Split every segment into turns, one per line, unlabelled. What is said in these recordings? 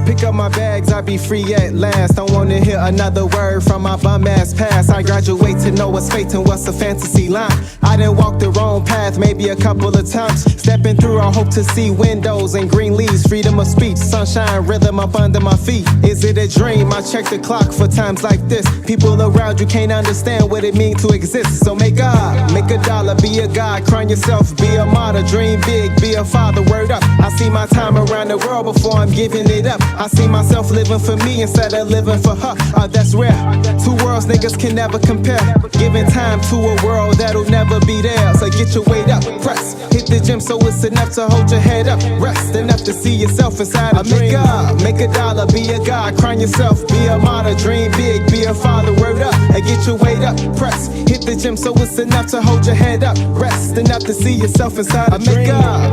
Pick up my bags, I be free at last. Don't wanna hear another word from my bum ass past. I graduate to know what's fate and what's a fantasy line. I done walked the wrong path maybe a couple of times. Stepping through, I hope to see windows and green leaves. Freedom of speech, sunshine, rhythm up under my feet. Is it a dream? I check the clock for times like this. People around you can't understand what it means to exist. So make a dollar, be a god, crown yourself, be a martyr, dream big, be a father, word up. I see my time around the world before I'm giving it up. I see myself living for me instead of living for her. That's rare. Two worlds niggas can never compare. Giving time to a world that'll never be there. So get your weight up, press, hit the gym so it's enough to hold your head up. Rest enough to see yourself inside a dream. Make a dollar, be a god, crown yourself, be a martyr, dream big, be a father, word up. Get your weight up, press, hit the gym so it's enough to hold your head up. Rest enough to see yourself inside a dream.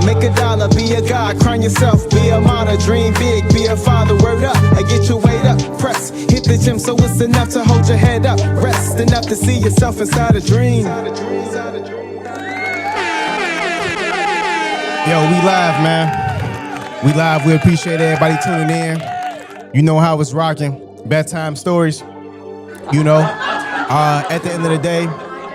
Make a dollar, be a god, crown yourself, be a martyr, dream big, be a father, word up. Get your weight up, press, hit the gym so it's enough to hold your head up. Rest enough to see yourself inside a dream. Yo, we live, man. We live. We appreciate everybody tuning in. You know how it's rocking. Bedtime Stories. You know, at the end of the day,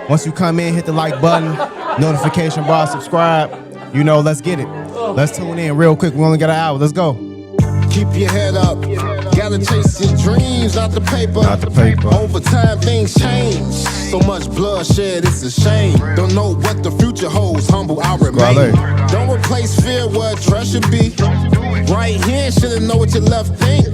once you come in, hit the like button, notification bar, subscribe. You know, let's get it. Let's tune in real quick. We only got an hour. Let's go.
Keep your head up. Gotta chase your dreams, not the paper.
Not the paper.
Over time, things change. So much bloodshed, it's a shame. Don't know what the future holds. Humble, I remain. Don't replace fear where trust should be. Right here, shouldn't know what your left think.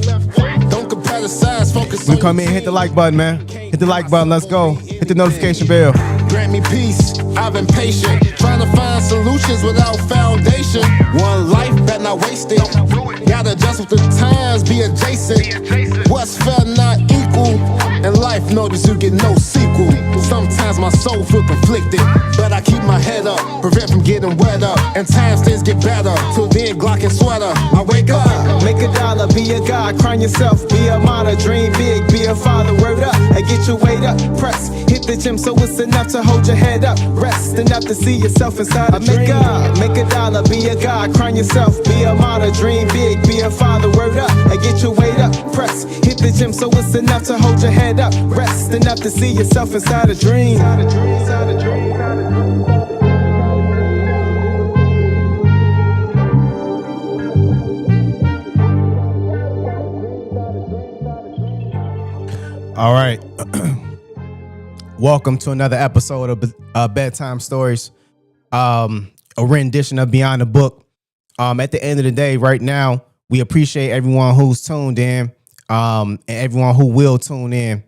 Don't compare the size, focus on.
Come in, hit the like button, man. Hit the like button. Let's go. Hit the notification bell.
Grant me peace, I've been patient. Trying to find solutions without foundation. One life, better not waste it. Gotta adjust with the times, be adjacent. What's fair, not equal. And life notice you get no sequel. Sometimes my soul feel conflicted, but I keep my head up, prevent from getting wet up. And times things get better, till then Glock and sweater. I wake up,
make a dollar, be a god, crown yourself, be a martyr, dream big, be a father, word up. Get your weight up, press, hit the gym so it's enough to hold your head up. Rest enough to see yourself inside a dream. Make a dollar, be a god, crown yourself, be a martyr, dream big, be a father, word up. Get your weight up, press, hit the gym so it's enough to hold your head up. Rest enough to see yourself inside a dream. All right. Welcome to another episode of Bedtime Stories, a rendition of Beyond the Book. At the end of the day, right now, we appreciate everyone who's tuned in, and everyone who will tune in.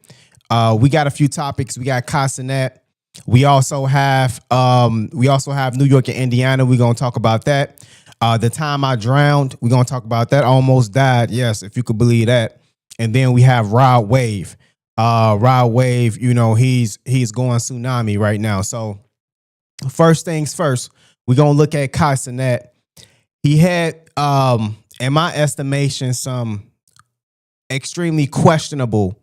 We got a few topics. We got Cenat. We also have New York and Indiana. We're gonna talk about that. The time I drowned. We're gonna talk about that. Almost died. Yes, if you could believe that. And then we have Rod Wave. Rod Wave, you know, he's going Tsunami right now. So first things first, we're gonna look at Cenat. He had, in my estimation, some extremely questionable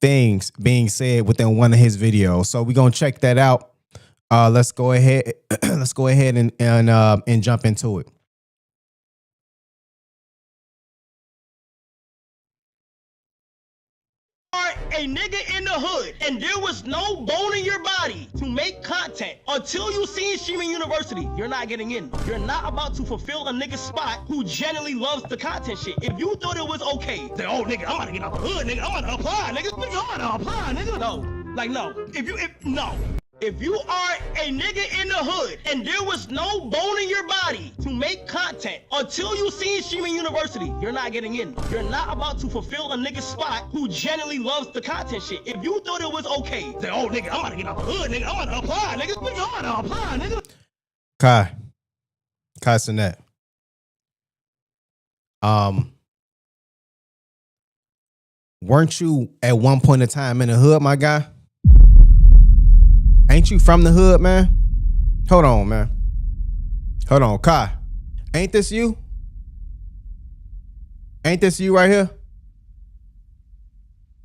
things being said within one of his videos. So we're gonna check that out. Let's go ahead. Let's go ahead and jump into it.
A nigga in the hood, and there was no bone in your body to make content until you seen Streaming University. You're not getting in. You're not about to fulfill a nigga's spot who generally loves the content shit. If you thought it was okay, say, oh nigga, I'm about to get out the hood, nigga, I'm about to apply, nigga, I'm about to apply, nigga. No, like no. If you are a nigga in the hood and there was no bone in your body to make content until you seen Streaming University, you're not getting in. You're not about to fulfill a nigga's spot who generally loves the content shit. If you thought it was okay, say, oh nigga, I'm about to get out the hood, nigga, I'm about to apply, nigga, I'm about to apply, nigga.
Cenat. Weren't you at one point in time in the hood, my guy? Ain't you from the hood, man? Hold on, man. Hold on, Kai. Ain't this you? Ain't this you right here?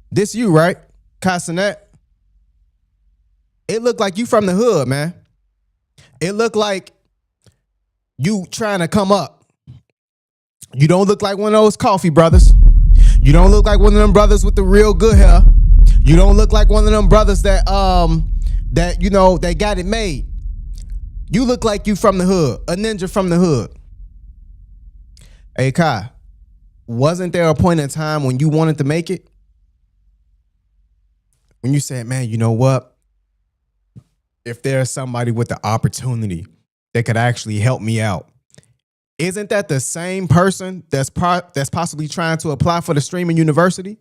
This you, right? Cenat. It looked like you from the hood, man. It looked like you trying to come up. You don't look like one of those coffee brothers. You don't look like one of them brothers with the real good hair. You don't look like one of them brothers that that got it made. You look like you from the hood, a ninja from the hood. Hey Kai, wasn't there a point in time when you wanted to make it? When you said, man, you know what? If there's somebody with the opportunity that could actually help me out, isn't that the same person that's possibly trying to apply for the streaming university?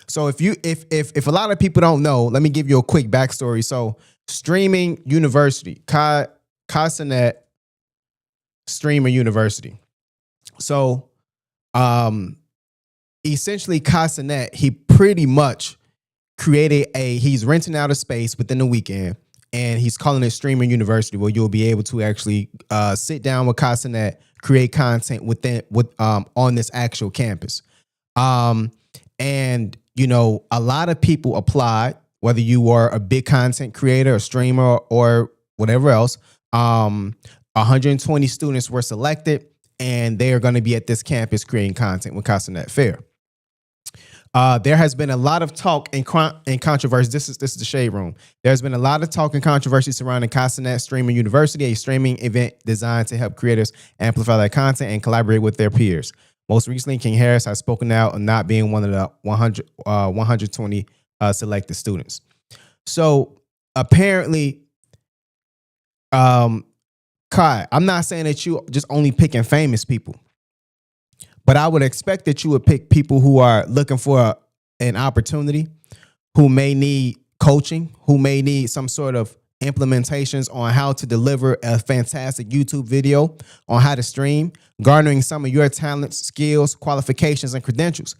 So if a lot of people don't know, let me give you a quick backstory. So streaming university, Cenat streamer university. So essentially Cenat, he pretty much created he's renting out a space within the weekend, and he's calling it streaming university, where you'll be able to actually sit down with Cenat, create content on this actual campus. And a lot of people applied, whether you were a big content creator, a streamer, or whatever else. 120 students were selected, and they are going to be at this campus creating content with Cenat Fair. There has been a lot of talk and controversy. This is the Shade Room. There's been a lot of talk and controversy surrounding Cenat Streaming University, a streaming event designed to help creators amplify their content and collaborate with their peers. Most recently, King Harris has spoken out on not being one of the 120 selected students. So apparently, Kai, I'm not saying that you just only picking famous people, but I would expect that you would pick people who are looking for an opportunity, who may need coaching, who may need some sort of implementations on how to deliver a fantastic YouTube video, on how to stream, garnering some of your talents, skills, qualifications, and credentials,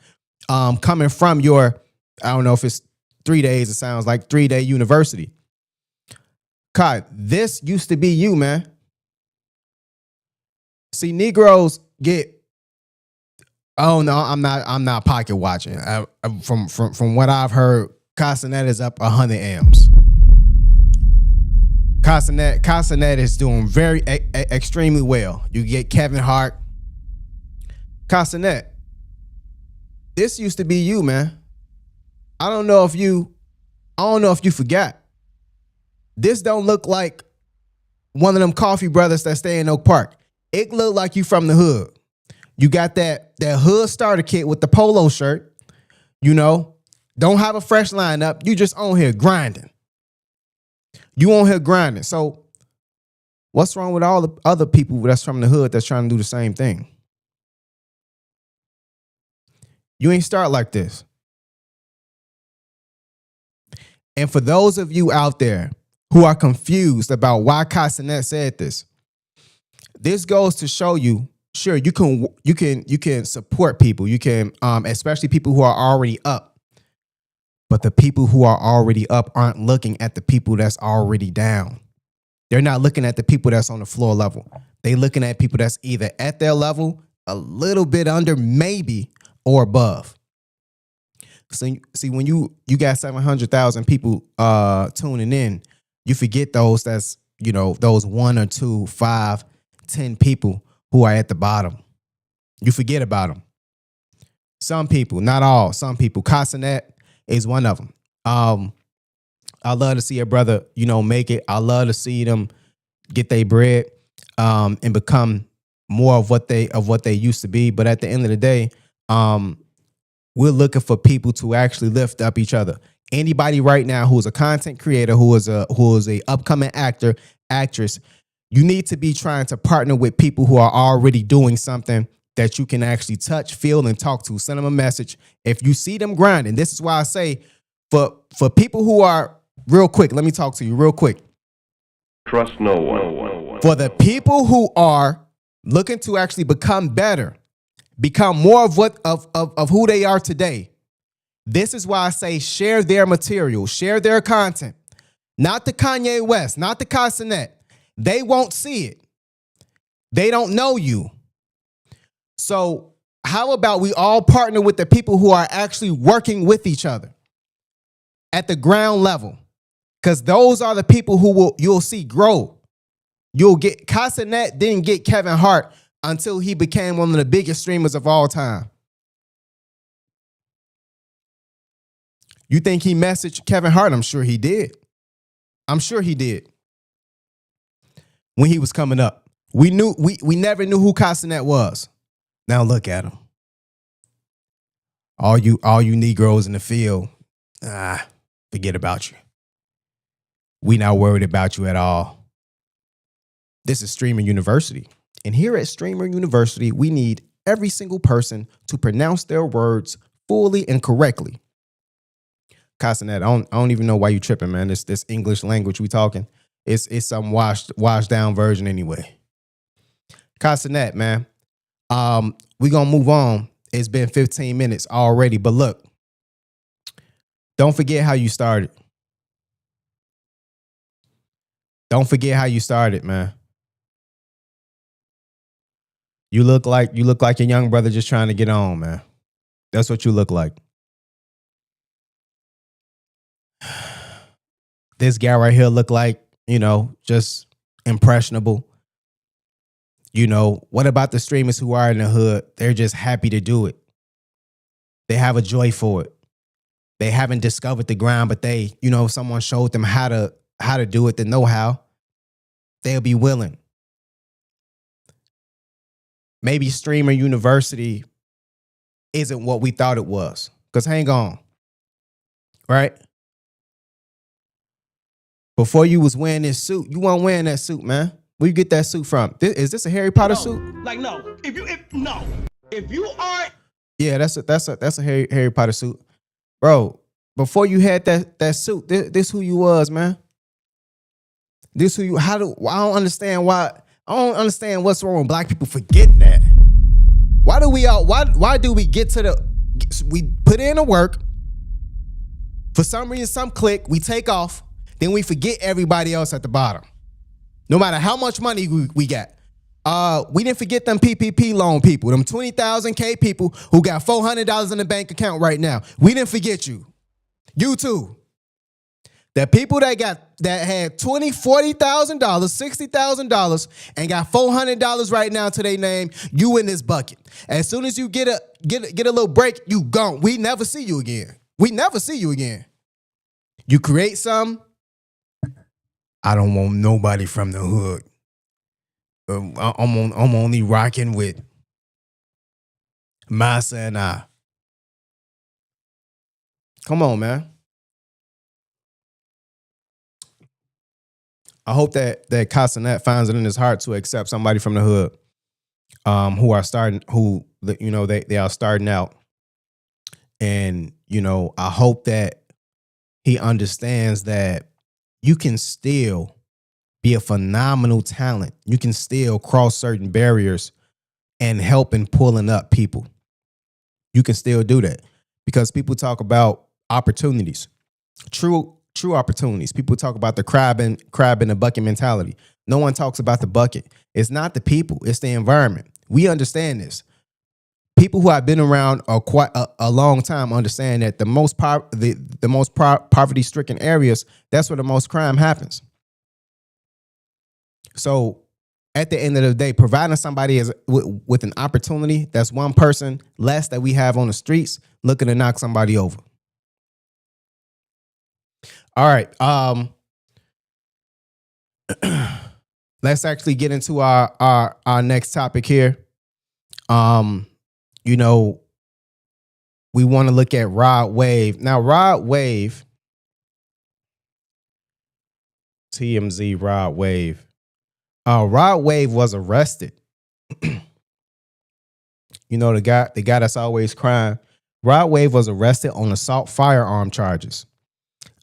coming from your, I don't know if it's 3 days, it sounds like 3-day university. Kai, this used to be you, man. See, Negroes get, oh no, I'm not pocket watching. From what I've heard, Cenat is up 100 M's. Cenat is doing very extremely well. You get Kevin Hart. Cenat, this used to be you, man. I don't know if you forgot. This don't look like one of them coffee brothers that stay in Oak Park. It look like you from the hood. You got that hood starter kit with the polo shirt. Don't have a fresh lineup. You just on here grinding. So what's wrong with all the other people that's from the hood that's trying to do the same thing? You ain't start like this. And for those of you out there who are confused about why Cenat said this goes to show you, sure, you can support people. You can, especially people who are already up. But the people who are already up aren't looking at the people that's already down. They're not looking at the people that's on the floor level. They looking at people that's either at their level, a little bit under, maybe, or above. So, see, when you got 700,000 people tuning in, you forget those those 1 or 2, 5, 10 people who are at the bottom. You forget about them. Some people, not all, some people. Cenat is one of them. I love to see a brother, make it. I love to see them get their bread and become more of what they used to be. But at the end of the day, we're looking for people to actually lift up each other. Anybody right now who is a content creator, who is a upcoming actor, actress, you need to be trying to partner with people who are already doing something that you can actually touch, feel, and talk to. Send them a message. If you see them grinding, this is why I say for people who are, real quick, let me talk to you real quick.
Trust no one.
For the people who are looking to actually become better, become more of who they are today, this is why I say share their material, share their content. Not the Kanye West, not the Cenat. They won't see it. They don't know you. So how about we all partner with the people who are actually working with each other at the ground level? Because those are the people who you'll see grow. You'll get, Cenat didn't get Kevin Hart until he became one of the biggest streamers of all time. You think he messaged Kevin Hart? I'm sure he did. I'm sure he did. When he was coming up. We never knew who Cenat was. Now look at him. All you Negroes in the field, forget about you. We not worried about you at all. This is Streamer University. And here at Streamer University, we need every single person to pronounce their words fully and correctly. Cenat, I don't even know why you tripping, man. This English language we talking. It's some washed down version anyway. Cenat, man. We gonna move on. It's been 15 minutes already, but look, don't forget how you started. Don't forget how you started, man. You look like a young brother just trying to get on, man. That's what you look like. This guy right here look like, just impressionable. What about the streamers who are in the hood? They're just happy to do it. They have a joy for it. They haven't discovered the grind, but they, if someone showed them how to do it, the know-how, they'll be willing. Maybe Streamer University isn't what we thought it was. Because hang on, right? Before you was wearing this suit, you weren't wearing that suit, man. Where you get that suit from? Is this a Harry Potter suit?
No. If you are,
yeah, that's a Harry Potter suit, bro. Before you had that suit, this who you was, man. This who you. I don't understand why. I don't understand what's wrong with black people forgetting that. Why do we get to we put in the work, for some reason, some click, we take off, then we forget everybody else at the bottom. No matter how much money we got. We didn't forget them PPP loan people, them 20,000 K people who got $400 in the bank account right now. We didn't forget you. You too. The people that had $20,000, $40,000, $60,000 and got $400 right now to their name, you in this bucket. As soon as you get a little break, you gone. We never see you again. We never see you again. You create some. I don't want nobody from the hood. I'm only rocking with Massa and I. Come on, man. I hope that Cenat finds it in his heart to accept somebody from the hood, who are starting out, and I hope that he understands that you can still be a phenomenal talent. You can still cross certain barriers and help in pulling up people. You can still do that because people talk about opportunities, true opportunities. People talk about the crab in the bucket mentality. No one talks about the bucket. It's not the people. It's the environment. We understand this. People who have been around quite a long time understand that the most poverty-stricken areas, that's where the most crime happens. So at the end of the day, providing somebody with an opportunity, that's one person less that we have on the streets looking to knock somebody over. All right. Let's actually get into our next topic here. We want to look at Rod Wave. Now, Rod Wave, TMZ Rod Wave. Rod Wave was arrested. The guy that's always crying. Rod Wave was arrested on assault firearm charges.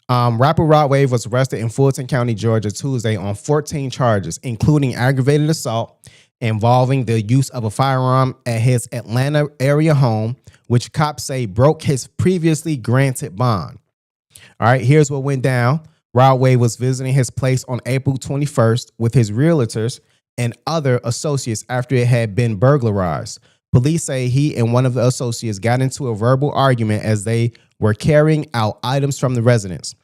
Rapper Rod Wave was arrested in Fulton County, Georgia, Tuesday on 14 charges, including aggravated assault involving the use of a firearm at his Atlanta area home, which cops say broke his previously granted bond. All right, here's what went down. Rod Wave was visiting his place on April 21st with his realtors and other associates after it had been burglarized. Police say he and one of the associates got into a verbal argument as they were carrying out items from the residence,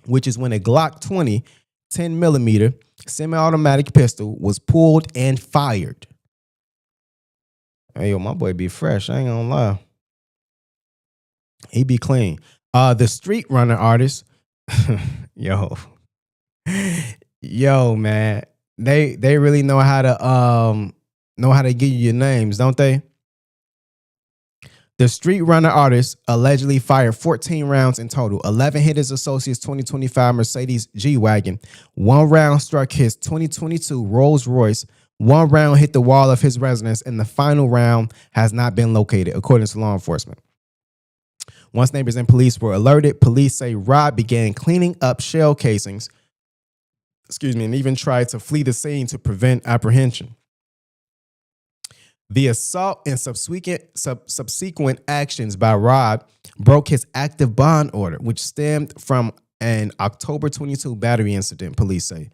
which is when a Glock 20 10mm semi-automatic pistol was pulled and fired. Hey, yo, my boy be fresh. I ain't gonna lie. He be clean. The street runner artist, yo, yo, man, they really know how to give you your names, don't they? The street runner artist allegedly fired 14 rounds in total. 11 hit his associate's 2025 Mercedes G-Wagon. 1 round struck his 2022 Rolls Royce. 1 round hit the wall of his residence, and the final round has not been located, according to law enforcement. Once neighbors and police were alerted, police say Rod began cleaning up shell casings, and even tried to flee the scene to prevent apprehension. The assault and subsequent actions by Rod broke his active bond order, which stemmed from an October 22 battery incident, police say.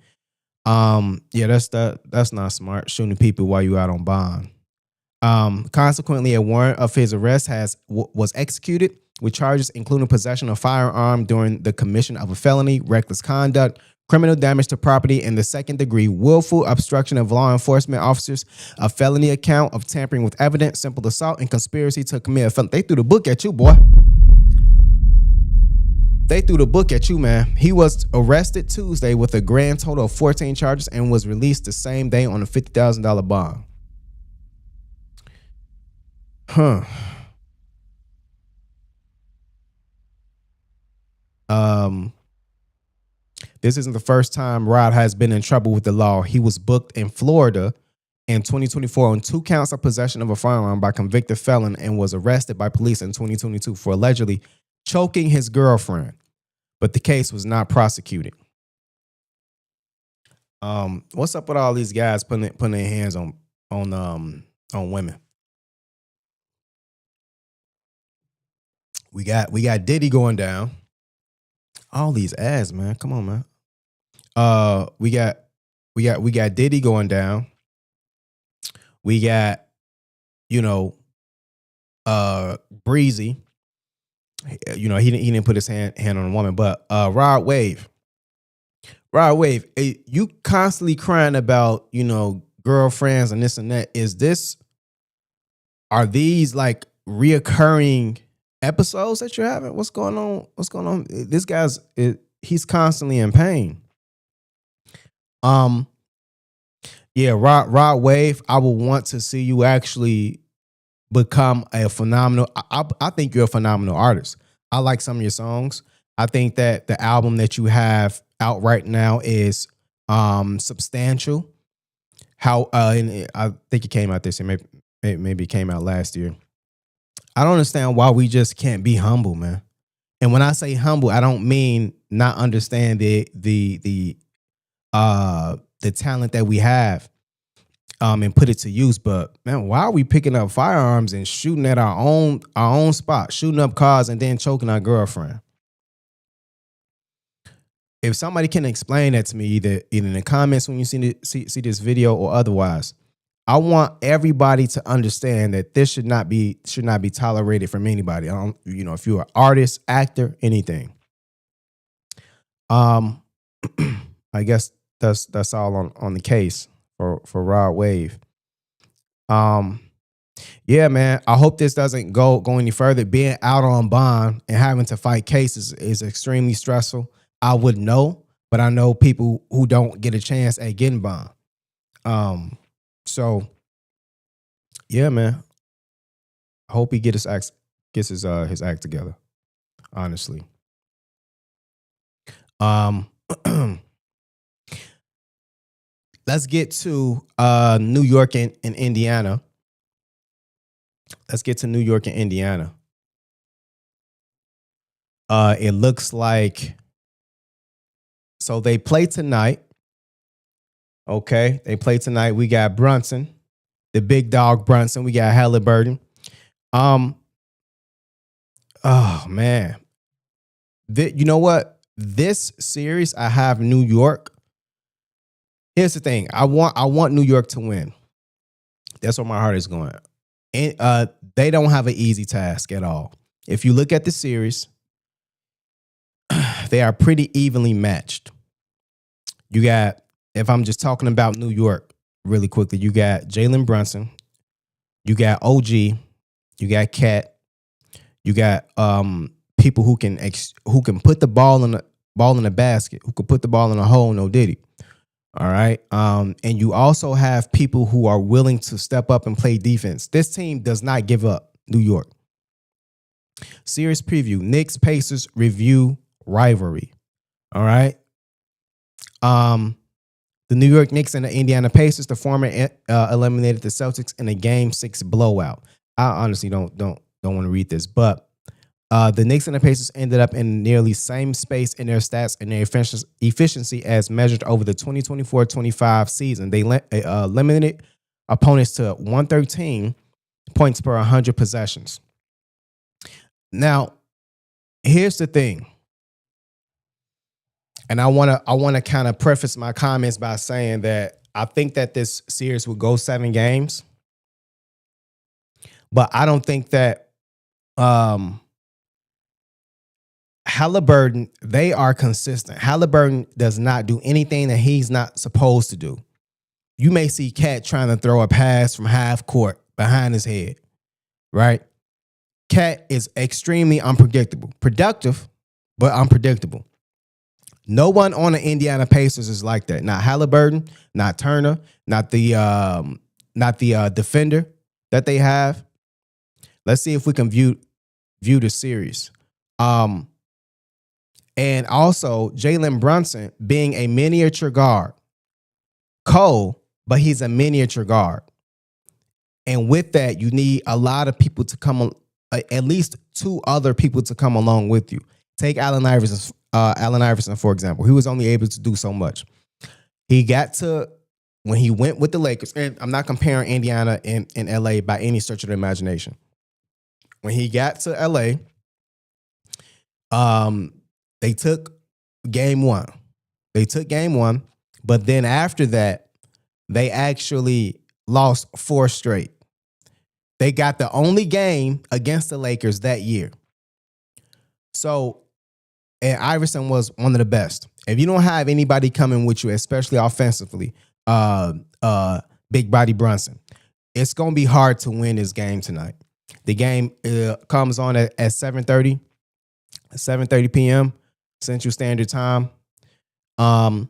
Yeah, that's not smart, shooting people while you out on bond. Consequently, a warrant of his arrest was executed with charges including possession of firearm during the commission of a felony, reckless conduct, criminal damage to property, and the second degree willful obstruction of law enforcement officers, a felony account of tampering with evidence, simple assault, and conspiracy to commit a felony. They threw the book at you, boy. They threw the book at you, man. He was arrested Tuesday with a grand total of 14 charges and was released the same day on a $50,000 bond. Huh. This isn't the first time Rod has been in trouble with the law. He was booked in Florida in 2024 on 2 counts of possession of a firearm by convicted felon and was arrested by police in 2022 for allegedly choking his girlfriend, but the case was not prosecuted. What's up with all these guys putting their hands on women? We got Diddy going down. All these ads, man. Come on, man. We got Diddy going down. We got, Breezy. He didn't put his hand on a woman, but Rod Wave, you constantly crying about, girlfriends and this and that. Are these like reoccurring episodes that you're having? What's going on? This guy's he's constantly in pain. Yeah, Rod Wave, I would want to see you actually become a phenomenal. I think you're a phenomenal artist. I like some of your songs. I think that the album that you have out right now is substantial. And I think it came out this year. Maybe it came out last year. I don't understand why we just can't be humble, man. And when I say humble, I don't mean not understand the talent that we have and put it to use. But man, why are we picking up firearms and shooting at our own spot, shooting up cars and then choking our girlfriend? If somebody can explain that to me, either in the comments when you see this video or otherwise, I want everybody to understand that this should not be tolerated from anybody. If you're an artist, actor, anything. I guess that's all on the case for Rod Wave. Yeah, man. I hope this doesn't go any further. Being out on bond and having to fight cases is extremely stressful. I would know, but I know people who don't get a chance at getting bond. So yeah, man. I hope he gets his act together. Honestly. Let's get to New York and Indiana. It looks like, so they play tonight. Okay, they play tonight. We got Brunson, the big dog Brunson. We got Halliburton. Oh man, you know what? This series, I have New York. Here's the thing. I want New York to win. That's where my heart is going. And they don't have an easy task at all. If you look at the series, they are pretty evenly matched. You got, if I'm just talking about New York really quickly, you got Jalen Brunson, you got OG, you got Cat, you got
people who can put the ball in the basket, who can put the ball in a hole, no diddy. All right. And you also have people who are willing to step up and play defense. This team does not give up. New York. Series preview: Knicks Pacers review rivalry. All right. The New York Knicks and the Indiana Pacers, the former eliminated the Celtics in a Game 6 blowout. I honestly don't want to read this, but the Knicks and the Pacers ended up in nearly same space in their stats and their efficiency as measured over the 2024-25 season. They limited opponents to 113 points per 100 possessions. Now, here's the thing. And I want to kind of preface my comments by saying that I think that this series will go 7 games. But I don't think that Halliburton, they are consistent. Halliburton does not do anything that he's not supposed to do. You may see Cat trying to throw a pass from half court behind his head, right? Cat is extremely unpredictable. Productive, but unpredictable. No one on the Indiana Pacers is like that. Not Halliburton, not Turner, not the defender that they have. Let's see if we can view the series. And also Jalen Brunson being a miniature guard. Cole, but he's a miniature guard. And with that, you need a lot of people to come, at least 2 other people to come along with you. Take Allen Iverson, for example. He was only able to do so much. He got to, when he went with the Lakers, and I'm not comparing Indiana and LA by any stretch of the imagination. When he got to LA, they took game 1. But then after that, they actually lost 4 straight. They got the only game against the Lakers that year. So, and Iverson was one of the best. If you don't have anybody coming with you, especially offensively, big body Brunson, it's going to be hard to win this game tonight. The game comes on at 7:30 p.m. Central Standard Time. And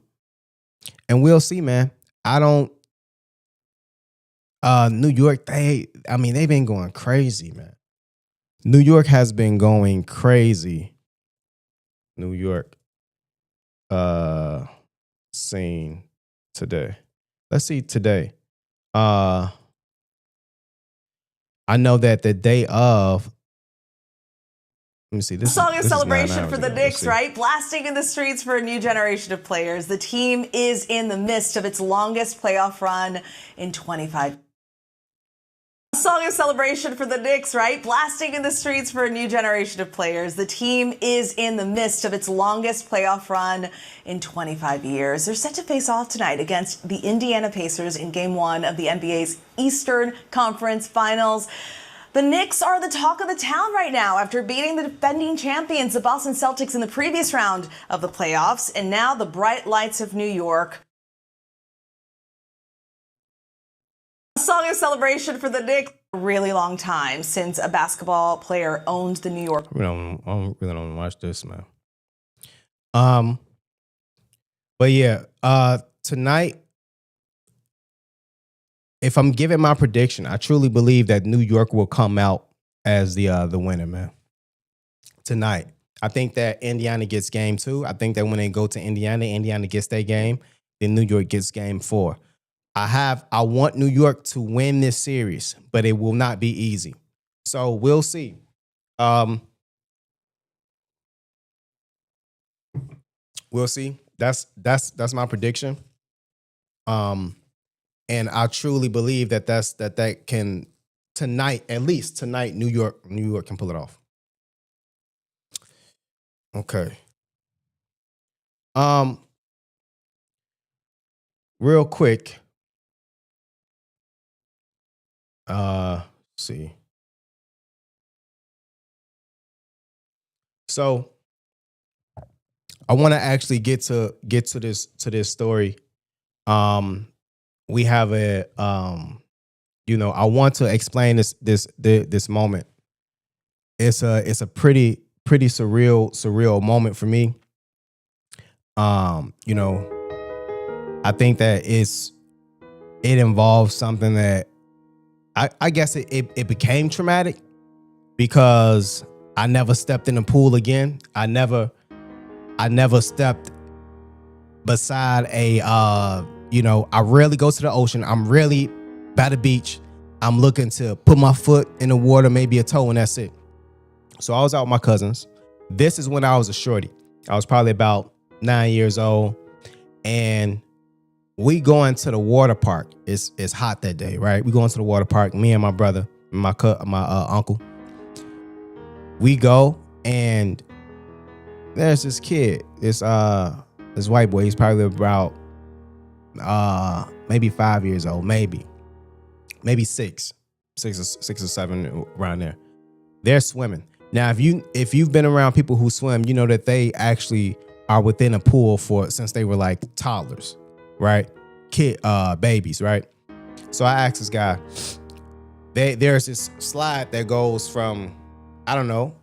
we'll see, man. New York, they've been going crazy, man. New York has been going crazy. New York scene today. Let's see today. I know that the day of, let me see. This
song is celebration
9 hours
for the
ago.
Knicks, right? Blasting in the streets for a new generation of players. The team is in the midst of its longest playoff run in 25. A song is celebration for the Knicks, right? Blasting in the streets for a new generation of players. The team is in the midst of its longest playoff run in 25 years. They're set to face off tonight against the Indiana Pacers in Game 1 of the NBA's Eastern Conference Finals. The Knicks are the talk of the town right now after beating the defending champions, the Boston Celtics, in the previous round of the playoffs. And now the bright lights of New York. A song of celebration for the Knicks. A really long time since a basketball player owned the New York.
I really don't watch this, man. But yeah, tonight, if I'm giving my prediction, I truly believe that New York will come out as the winner, man. Tonight. I think that Indiana gets game 2. I think that when they go to Indiana gets their game. Then New York gets game 4. I want New York to win this series, but it will not be easy. So we'll see. We'll see. That's my prediction. And I truly believe that can tonight, at least tonight, New York can pull it off. Okay. Real quick. See. So I want to actually get to this story. We have I want to explain this moment. It's a pretty pretty surreal moment for me. You know, I think that it involves something that I guess it became traumatic because I never stepped in the pool again. I never stepped beside a you know, I rarely go to the ocean. I'm rarely by the beach. I'm looking to put my foot in the water, maybe a toe, and that's it. So I was out with my cousins. This is when I was a shorty. I was probably about 9 years old, and we going to the water park. It's hot that day, right? We going to the water park. Me and my brother, my uncle. We go, and there's this kid. This white boy. He's probably about maybe 5 years old, maybe six or seven, around there. They're swimming. Now, if you've been around people who swim, you know that they actually are within a pool since they were like toddlers, right? Babies, right? So I asked this guy. There's this slide that goes from, I don't know,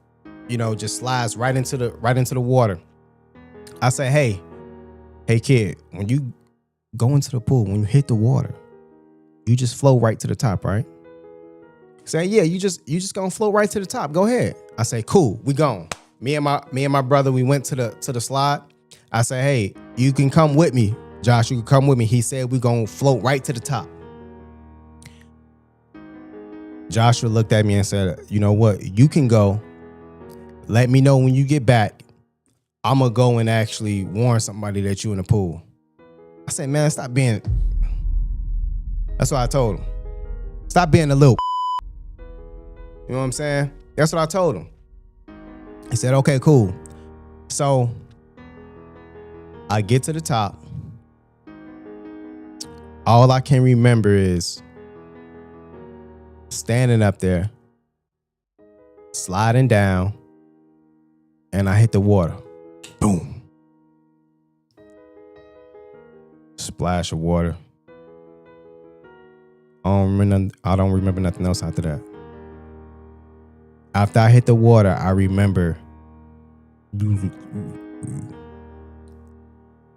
you know, just slides right into the water. I say, hey kid, when you go into the pool, when you hit the water, you just flow right to the top, right? Say, yeah, you just gonna flow right to the top. Go ahead. I say, cool, we gone. Me and my brother, we went to the slide. I say, hey, you can come with me, Josh. You can come with me. He said we gonna float right to the top. Joshua looked at me and said, you know what? You can go. Let me know when you get back. I'm gonna go and actually warn somebody that you in the pool. I said, man, stop being. That's what I told him. Stop being a little. You know what I'm saying? That's what I told him. He said, okay, cool. So I get to the top. All I can remember is standing up there, sliding down, and I hit the water. Boom. Splash of water. I don't remember nothing else after that. After I hit the water, I remember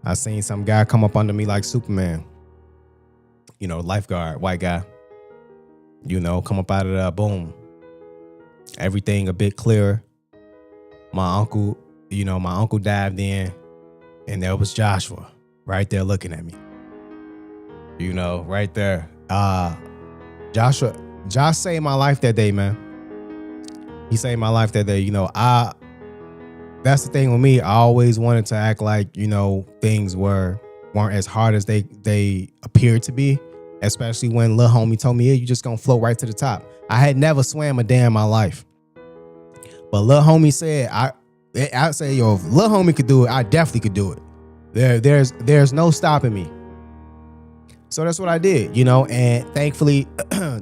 I seen some guy come up under me like Superman. You know, lifeguard, white guy. You know, come up out of there, boom. Everything a bit clearer. My uncle dived in, and there was Joshua right there looking at me. You know, right there. Josh saved my life that day, man. He saved my life that day. You know, that's the thing with me. I always wanted to act like, you know, things weren't as hard as they appeared to be, especially when Lil Homie told me, yeah, you just gonna float right to the top. I had never swam a day in my life. But Lil Homie said, I say, yo, if Lil Homie could do it, I definitely could do it. There's no stopping me. So that's what I did, you know, and thankfully,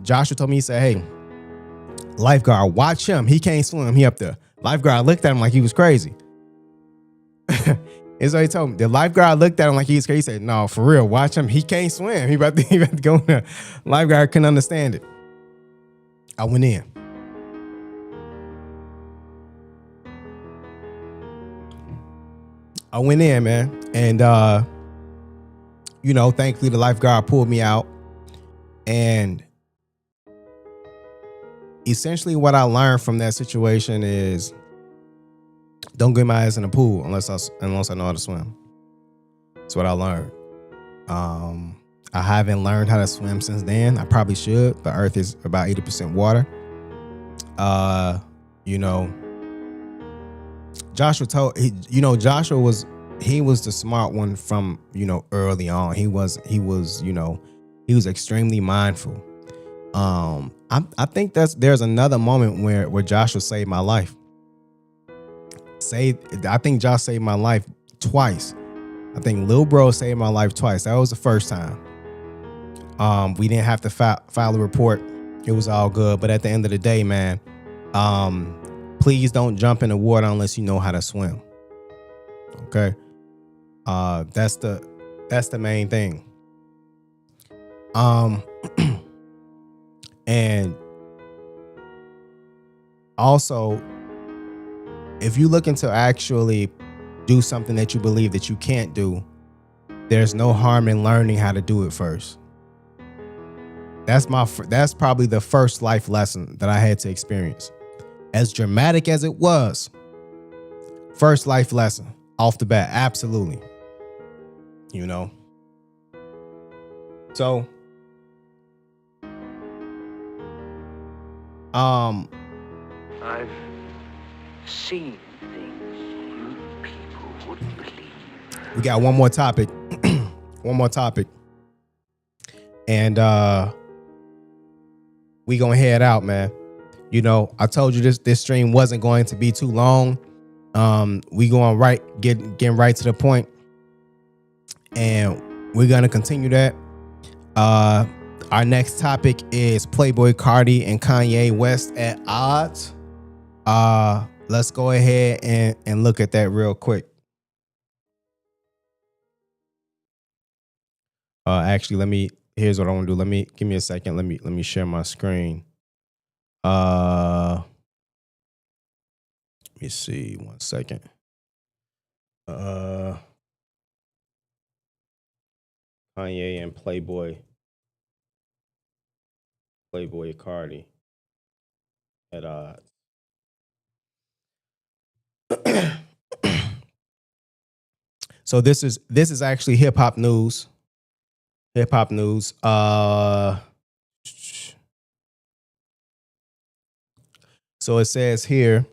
Joshua told me, he said, hey, lifeguard, watch him. He can't swim. He up there. Lifeguard looked at him like he was crazy. And so he told me, the lifeguard looked at him like he was crazy. He said, no, for real, watch him. He can't swim. He about to go in there. Lifeguard couldn't understand it. I went in. Man. And, you know, thankfully the lifeguard pulled me out. And essentially what I learned from that situation is don't get my ass in the pool unless I know how to swim. That's what I learned. I haven't learned how to swim since then. I probably should. The earth is about 80% water. You know, Joshua was the smart one from, you know, early on. He was extremely mindful. I think there's another moment where Joshua saved my life. I think Josh saved my life twice. I think Lil Bro saved my life twice. That was the first time. We didn't have to file a report. It was all good. But at the end of the day, man, please don't jump in the water unless you know how to swim. Okay. That's the main thing. And also, if you looking to actually do something that you believe that you can't do, there's no harm in learning how to do it first. That's probably the first life lesson that I had to experience. As dramatic as it was, first life lesson off the bat, absolutely. You know. So,
I've seen things you people wouldn't believe.
we got one more topic. One more topic. And we gonna head out, man. You know, I told you this stream wasn't going to be too long. We going getting right to the point. And we're gonna continue that. Our next topic is Playboi Carti and Kanye West at odds. Let's go ahead and look at that real quick. Actually, here's what I want to do. Give me a second. Let me share my screen. Let me see, 1 second. Kanye and Playboi Carti at odds. So this is actually hip hop news. Hip hop news. So it says here,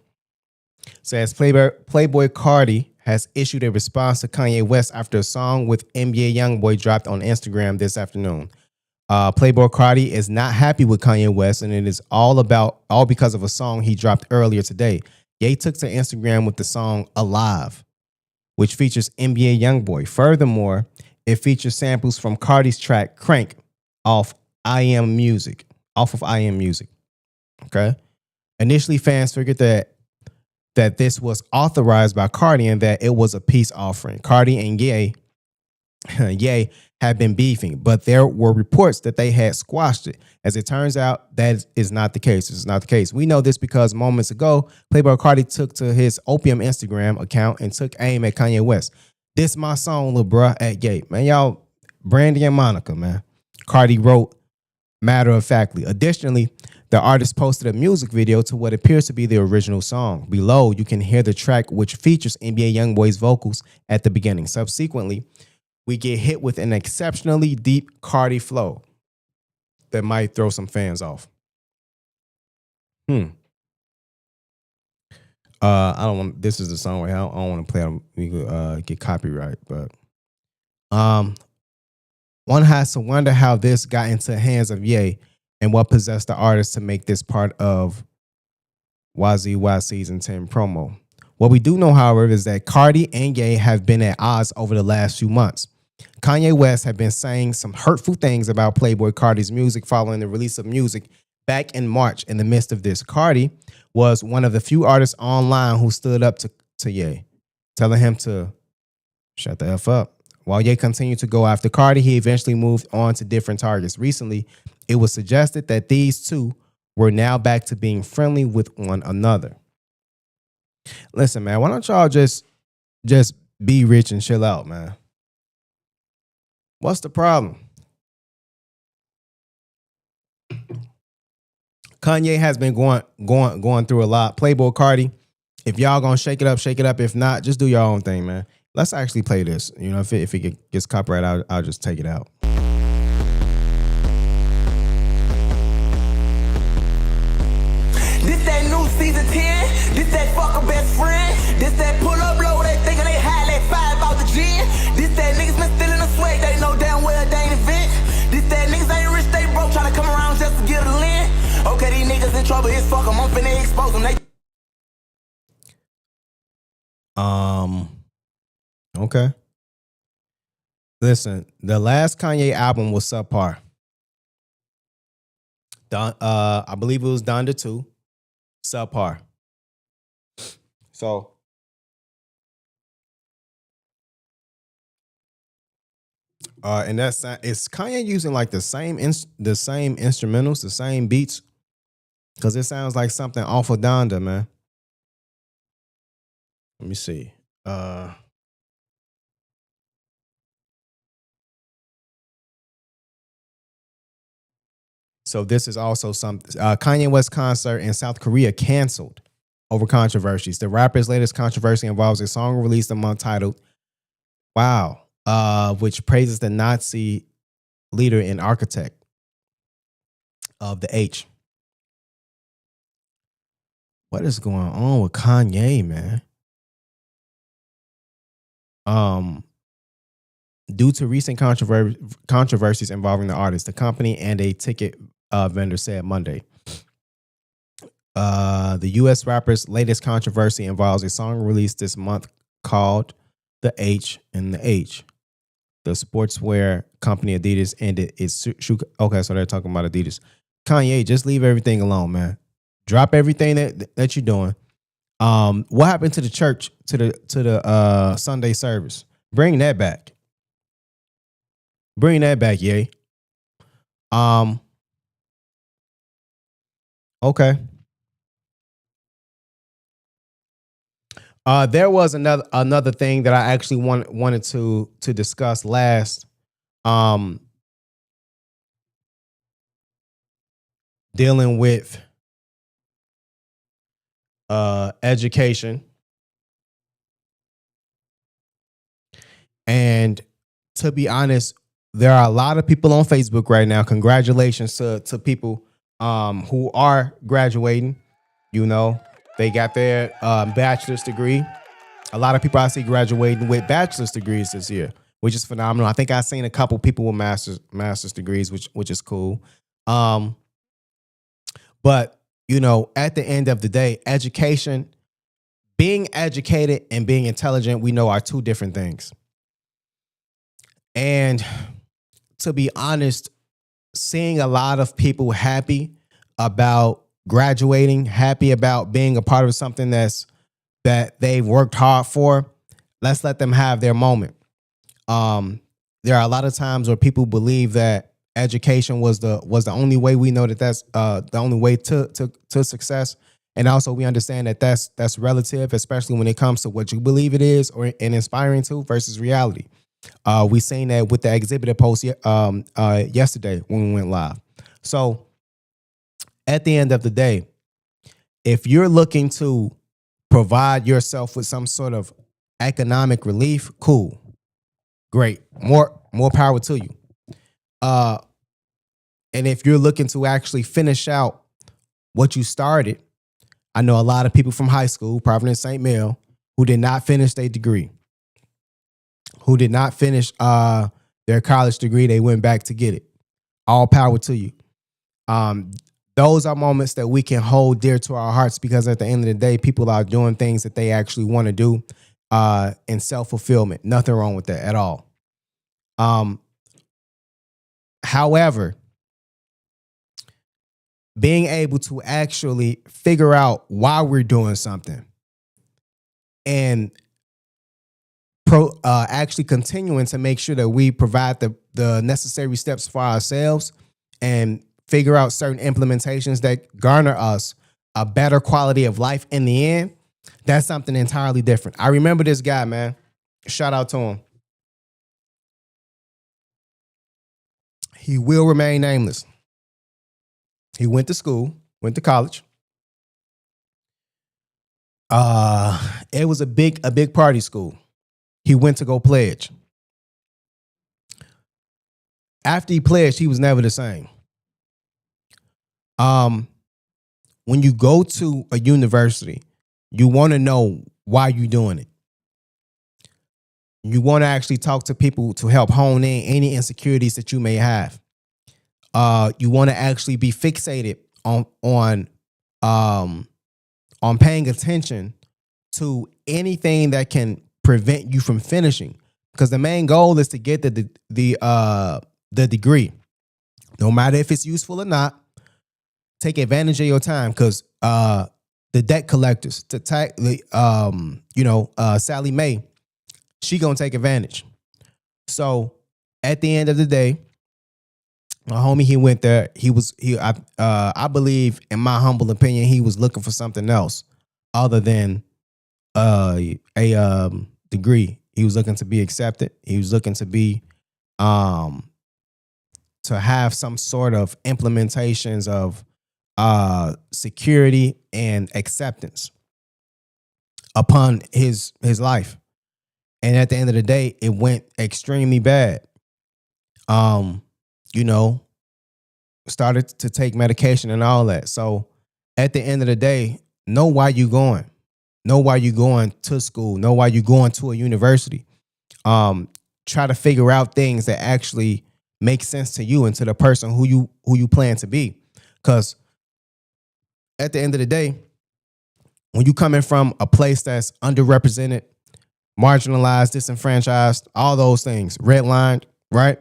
Playboi Carti has issued a response to Kanye West after a song with NBA YoungBoy dropped on Instagram this afternoon. Playboi Carti is not happy with Kanye West, and it is all because of a song he dropped earlier today. Ye took to Instagram with the song "Alive," which features NBA YoungBoy. Furthermore, it features samples from Carti's track "Crank" off I Am Music. Okay. Initially, fans figured that this was authorized by Carti and that it was a peace offering. Carti and Ye had been beefing, but there were reports that they had squashed it. As it turns out, that is not the case. This is not the case. We know this because moments ago, Playboi Carti took to his Opium Instagram account and took aim at Kanye West. "This my song, lil' bruh," at Ye. Man, y'all, Brandy and Monica, man. Carti wrote matter of factly. Additionally, the artist posted a music video to what appears to be the original song. Below, you can hear the track, which features NBA YoungBoy's vocals at the beginning. Subsequently, we get hit with an exceptionally deep Carti flow that might throw some fans off. I don't want. This is the song where I don't want to play it. We could get copyright, but one has to wonder how this got into the hands of Ye and what possessed the artist to make this part of YZY Season 10 promo. What we do know, however, is that Carti and Ye have been at odds over the last few months. Kanye West had been saying some hurtful things about Playboi Carti's music following the release of music back in March. In the midst of this, Carti was one of the few artists online who stood up to Ye, telling him to shut the F up. While Ye continued to go after Carti, he eventually moved on to different targets. Recently, it was suggested that these two were now back to being friendly with one another. Listen, man, why don't y'all just be rich and chill out, man? What's the problem? Kanye has been going through a lot. Playboi Carti, if y'all gonna shake it up, shake it up. If not, just do your own thing, man. Let's actually play this. You know, if it gets copyright, I'll just take it out.
This that new season 10, this that fucker best friend, this that pull up low, they thinkin' they high like 5 out the gym. This that niggas been stealing the swag, they know damn well they ain't event. This that niggas ain't rich, they broke, tryna come around just to get a lend. Okay, these niggas in trouble, it's fuck 'em, I'm finna expose them.
Okay. Listen, the last Kanye album was subpar. I believe it was Donda 2. Subpar. So and that's is Kanye using like the same instrumentals, the same beats? Because it sounds like something off of Donda, man. Let me see. So this is also something. Kanye West concert in South Korea canceled over controversies. The rapper's latest controversy involves a song released a month titled "Wow," which praises the Nazi leader and architect of the H. What is going on with Kanye, man? Due to recent controversies involving the artist, the company, and a ticket vendor said Monday. The U.S. rapper's latest controversy involves a song released this month called "The H in the H." The sportswear company Adidas ended its okay, so they're talking about Adidas. Kanye, just leave everything alone, man. Drop everything that you're doing. What happened to the church, to the Sunday service? Bring that back. Bring that back, yay. Okay. There was another thing that I actually wanted to discuss last. Dealing with education. And to be honest, there are a lot of people on Facebook right now. Congratulations to people who are graduating. You know, they got their bachelor's degree. A lot of people I see graduating with bachelor's degrees this year, which is phenomenal. I think I've seen a couple people with master's degrees, which is cool. But you know, at the end of the day, education, being educated and being intelligent, we know are two different things. And to be honest, seeing a lot of people happy about graduating, happy about being a part of something that they've worked hard for, let's let them have their moment. There are a lot of times where people believe that education was the only way. We know that that's the only way to success. And also we understand that that's relative, especially when it comes to what you believe it is or and inspiring to versus reality. We seen that with the exhibitor post yesterday when we went live. So at the end of the day, if you're looking to provide yourself with some sort of economic relief, cool, great, more power to you. And if you're looking to actually finish out what you started, I know a lot of people from high school, Providence St. Mel, who did not finish their degree, who did not finish their college degree. They went back to get it. All power to you. Those are moments that we can hold dear to our hearts because at the end of the day, people are doing things that they actually want to do in self-fulfillment. Nothing wrong with that at all. However, being able to actually figure out why we're doing something and actually continuing to make sure that we provide the necessary steps for ourselves and figure out certain implementations that garner us a better quality of life in the end, that's something entirely different. I remember this guy, man. Shout out to him. He will remain nameless. He went to school, went to college. It was a big party school. He went to go pledge. After he pledged, he was never the same. When you go to a university, you want to know why you're doing it. You want to actually talk to people to help hone in any insecurities that you may have. You want to actually be fixated on paying attention to anything that can prevent you from finishing, because the main goal is to get the degree, no matter if it's useful or not. Take advantage of your time, because the debt collectors, Sally Mae, she gonna take advantage. So at the end of the day, my homie, he went there. I believe, in my humble opinion, he was looking for something else other than a degree. He was looking to be accepted. He was looking to be to have some sort of implementations of security and acceptance upon his life. And at the end of the day, it went extremely bad. You know, started to take medication and all that. So at the end of the day, know why you going. Know why you going to school. Know why you going to a university. Try to figure out things that actually make sense to you and to the person who you plan to be. Because at the end of the day, when you coming from a place that's underrepresented, marginalized, disenfranchised, all those things, redlined, right?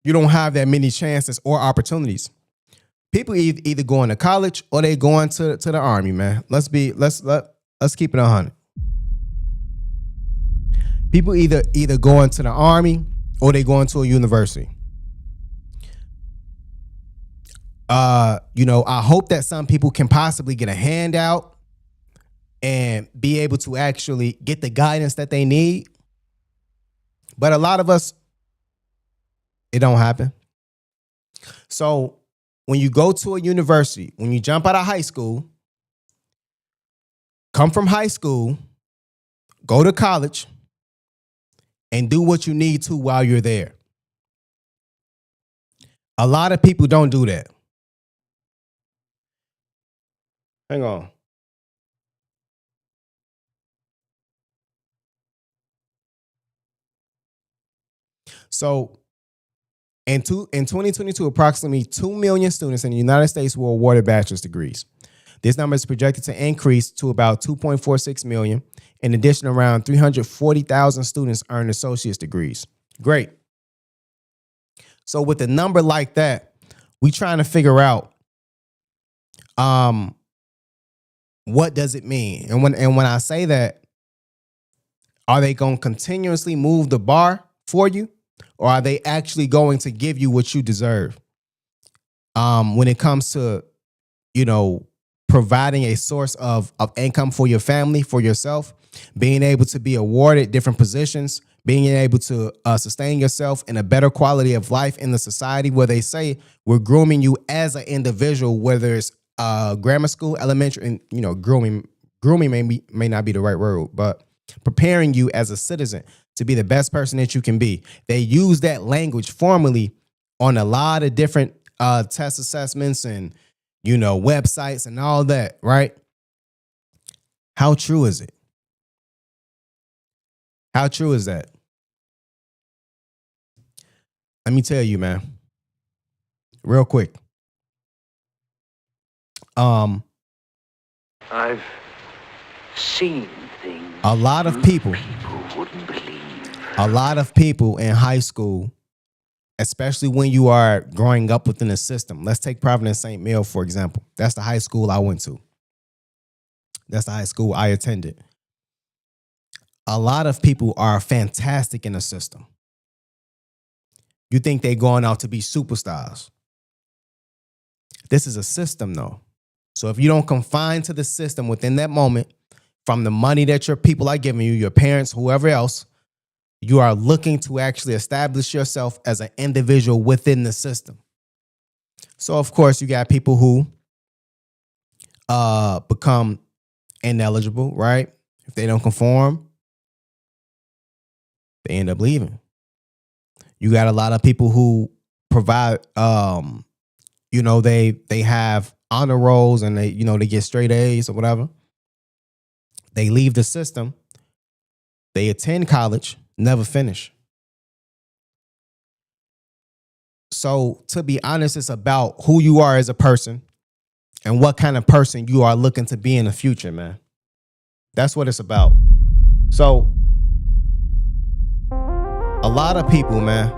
You don't have that many chances or opportunities. People either going to college or they going to the army, man. Let's keep it 100. People either going to the army or they going to a university. You know, I hope that some people can possibly get a handout and be able to actually get the guidance that they need. But a lot of us, it don't happen. So when you go to a university, when you jump out of high school, come from high school, go to college, and do what you need to while you're there. A lot of people don't do that. Hang on. So in 2022, approximately 2 million students in the United States were awarded bachelor's degrees. This number is projected to increase to about 2.46 million. In addition, around 340,000 students earned associate's degrees. Great. So with a number like that, we trying to figure out what does it mean? And when I say that, are they going to continuously move the bar for you? Or are they actually going to give you what you deserve? When it comes to, you know, providing a source of income for your family, for yourself, being able to be awarded different positions, being able to sustain yourself in a better quality of life in the society where they say we're grooming you as an individual, whether it's grammar school, elementary, and, you know, grooming may not be the right word, but preparing you as a citizen to be the best person that you can be. They use that language formally on a lot of different test assessments and, you know, websites and all that, right? How true is it? How true is that? Let me tell you, man, real quick.
I've seen things
a lot of people
wouldn't believe.
A lot of people in high school, especially when you are growing up within the system. Let's take Providence St. Mel, for example. That's the high school I went to. That's the high school I attended. A lot of people are fantastic in the system. You think they're going out to be superstars. This is a system, though. So if you don't confine to the system within that moment, from the money that your people are giving you, your parents, whoever else, you are looking to actually establish yourself as an individual within the system. So, of course, you got people who become ineligible, right? If they don't conform, they end up leaving. You got a lot of people who provide, you know, they have honor rolls and they get straight A's or whatever. They leave the system. They attend college, never finish. So to be honest, it's about who you are as a person and what kind of person you are looking to be in the future, man. That's what it's about. So a lot of people, man,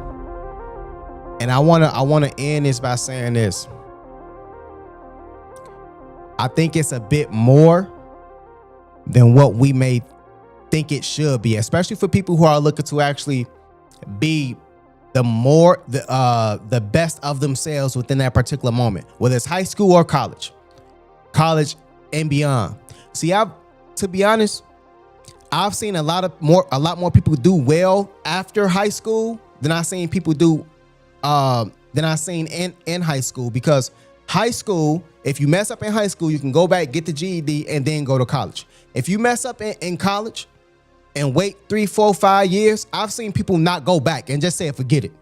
and I wanna end this by saying this. I think it's a bit more than what we may think it should be, especially for people who are looking to actually be the best of themselves within that particular moment, whether it's high school or college and beyond. See, to be honest, I've seen a lot more people do well after high school than I've seen people do than I've seen in high school. Because high school, if you mess up in high school, you can go back, get the GED, and then go to college. If you mess up in college and wait 3, 4, 5 years, I've seen people not go back and just say, forget it.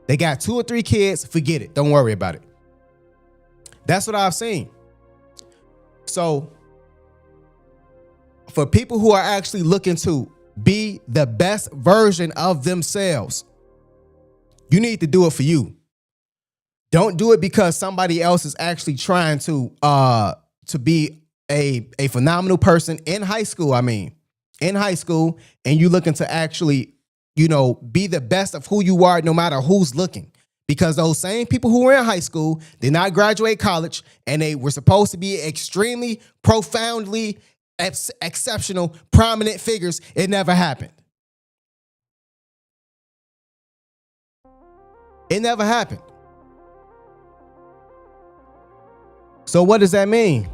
They got 2 or 3 kids, forget it. Don't worry about it. That's what I've seen. So for people who are actually looking to be the best version of themselves, you need to do it for you. Don't do it because somebody else is actually trying to be a phenomenal person in high school. In high school, and you looking to actually, be the best of who you are, no matter who's looking. Because those same people who were in high school did not graduate college, and they were supposed to be extremely, profoundly exceptional, prominent figures. It never happened. It never happened. So what does that mean?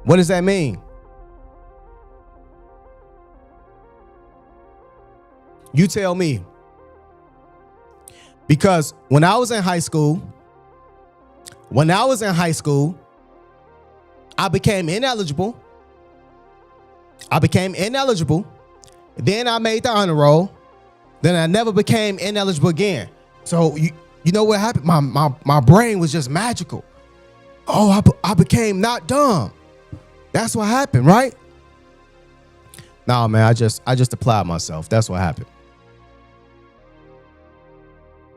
What does that mean? You tell me. Because when I was in high school, I became ineligible. Then I made the honor roll. Then I never became ineligible again. So you know what happened? My brain was just magical. Oh, I became not dumb. That's what happened, right? Nah, man, I just applied myself. That's what happened.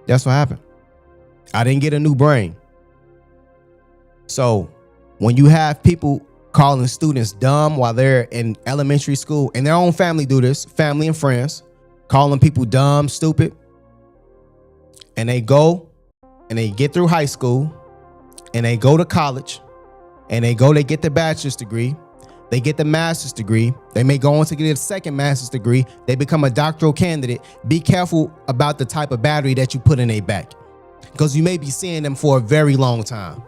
That's what happened. I didn't get a new brain. So when you have people calling students dumb while they're in elementary school, and their own family do this, family and friends, calling people dumb, stupid, and they go and they get through high school and they go to college and they get their bachelor's degree, they get the master's degree, they may go on to get a second master's degree, they become a doctoral candidate. Be careful about the type of battery that you put in their back, because you may be seeing them for a very long time.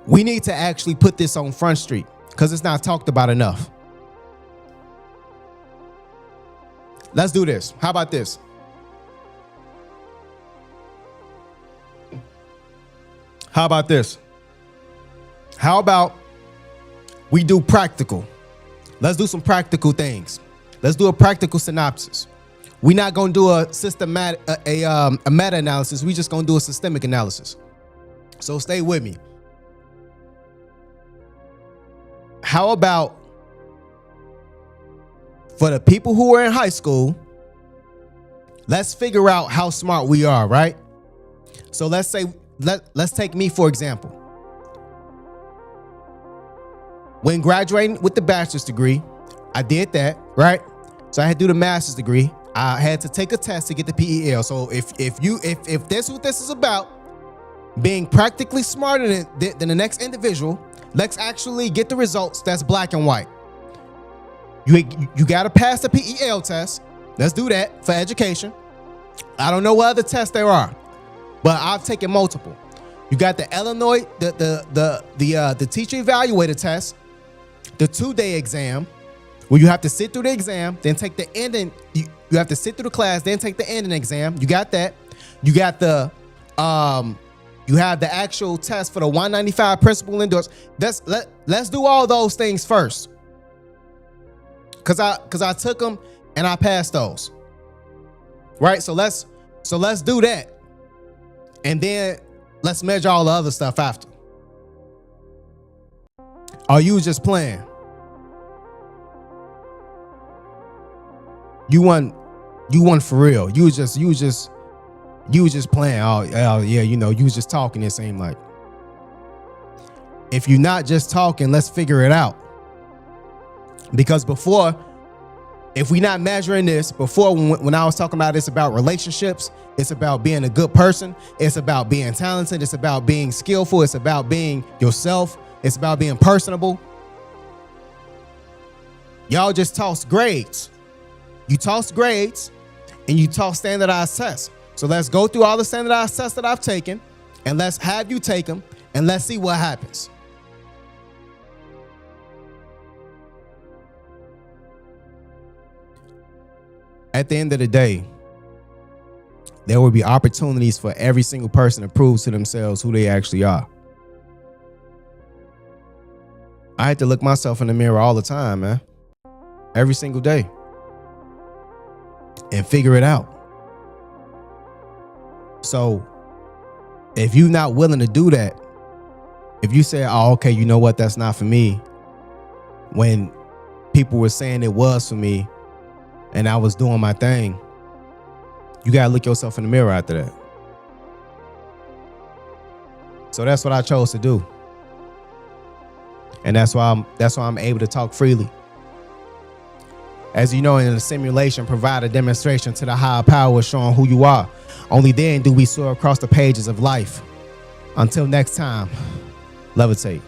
We need to actually put this on Front Street because it's not talked about enough. Let's do this. How about this? How about this? How about we do practical? Let's do some practical things. Let's do a practical synopsis. We're not going to do a systematic, a meta-analysis. We're just going to do a systemic analysis. So stay with me. How about for the people who are in high school, let's figure out how smart we are, right? So let's say, let's take me for example. When graduating with the bachelor's degree, I did that, right? So I had to do the master's degree. I had to take a test to get the PEL. So if this is what this is about, being practically smarter than the next individual, let's actually get the results that's black and white. You got to pass the PEL test. Let's do that for education. I don't know what other tests there are, but I've taken multiple. You got the Illinois, the teacher evaluator test, the 2-day exam, where you have to sit through the exam, then take the ending. You have to sit through the class, then take the ending exam. You got that. You got the you have the actual test for the 195 principal endorse. Let's do all those things first. Cause I took them and I passed those. Right? So let's do that. And then let's measure all the other stuff after. Are you just playing? You won for real. You was just playing. Oh yeah, you was just talking, it seemed like. If you're not just talking, let's figure it out. Because before, if we're not measuring this, before when I was talking about this about relationships, it's about being a good person, it's about being talented, it's about being skillful, it's about being yourself, it's about being personable. Y'all just toss grades. You toss grades and you toss standardized tests. So let's go through all the standardized tests that I've taken, and let's have you take them, and let's see what happens. at the end of the day, there will be opportunities for every single person to prove to themselves who they actually are. I had to look myself in the mirror all the time, man. Every single day. And figure it out. So, if you're not willing to do that, if you say, oh, okay, you know what, that's not for me, when people were saying it was for me and I was doing my thing, you gotta look yourself in the mirror after that. So that's what I chose to do. And that's why I'm able to talk freely. As you know, in the simulation, provide a demonstration to the higher power showing who you are. Only then do we soar across the pages of life. Until next time, levitate.